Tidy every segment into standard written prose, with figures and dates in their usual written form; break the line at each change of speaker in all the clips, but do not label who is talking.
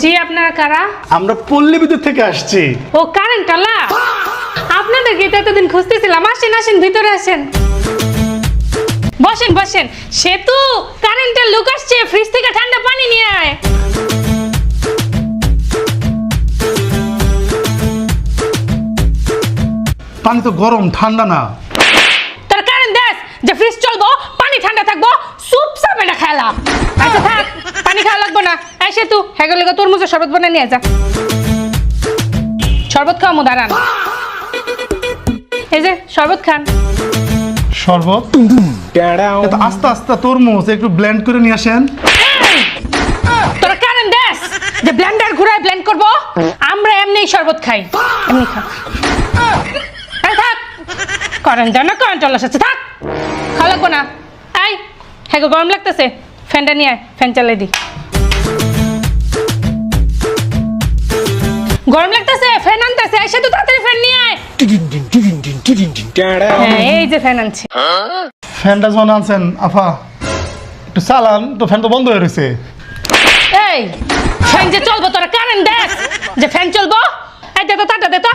জি আপনারা কারা?
আমরা পল্লী বিদ্যুৎ থেকে আসছি।
ও কারেন্ট আলা, আপনাদেরকে তো এতদিন খুঁজতেছিলাম। আসেন আসেন, ভিতরে আসেন, বসেন বসেন। সেতু কারেন্টের লোক আসছে, ফ্রিজ থেকে ঠান্ডা পানি নিয়ে আয়।
পানি তো গরম, ঠান্ডা না।
তোর কারেন্ট দেশ যে ফ্রিজ চলবো, পানি ঠান্ডা থাকবো, চুপচাপ এটা খেলা। আচ্ছা থাক, পানি খাওয়া লাগবো না। এই সেতু হ্যাঁ গেলে তরমুজের শরবত বানিয়ে নিয়ে যা। শরবত খাওয়ামো, দাঁড়ান। এই যে শরবত খান।
শরবত? এত আস্তে আস্তে তরমুজ একটু ব্লেন্ড করে নিয়ে আসেন।
তোরা কারেন্ট দেশ যে ব্লেন্ডার ঘুরায় ব্লেন্ড করবো? আমরা এমনি শরবত খাই, এমনি খা। এই থাক, কারেন্ট দেয় না, কারেন্ট চলে এসেছে, থাক, খাওয়া লাগবো না। এই হ্যাঁ গো, গরম লাগতেছে, ফ্যানটা নিয়ে আয়, ফ্যান চালাই দি। গরম লাগতেছে, ফ্যান আনতেছে, এসে তো তাড়াতাড়ি ফ্যান নিয়ে আয়। হ্যাঁ এই যে ফ্যান আনছে।
ফ্যানটা যখন আনছেন আফা একটু চালান তো, ফ্যান তো বন্ধ হয়ে রয়েছে।
এই ফ্যান যে চলবো, তোরা কারেন্ট দেখ যে ফ্যান চলবো? এই দে তো, তাটা দে তো,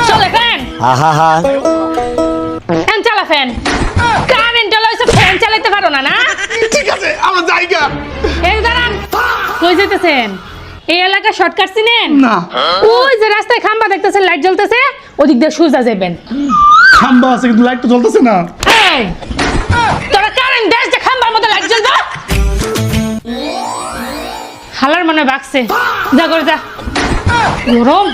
চলে ফ্যান। ফ্যান চালা, ফ্যান। কারেন্ট চালাইছে, ফ্যান চালাইতে পারো না? না
ঠিক আছে, আমরা জায়গা।
এই দাঁড়ান, কই যেতেছেন? এই এলাকা শর্টকাট চিনেন?
না।
ওই যে রাস্তায় খাম্বা দেখতেছেন, লাইট জ্বলতেছে, ওদিক দিয়ে সোজা যাবেন।
খাম্বা আছে কিন্তু লাইট তো জ্বলতেছে না।
এই তোরা কারেন্ট দেশ যে খাম্বার মধ্যে লাইট জ্বলবে? হালার মনে বাকছে, যা করে যা, গরম।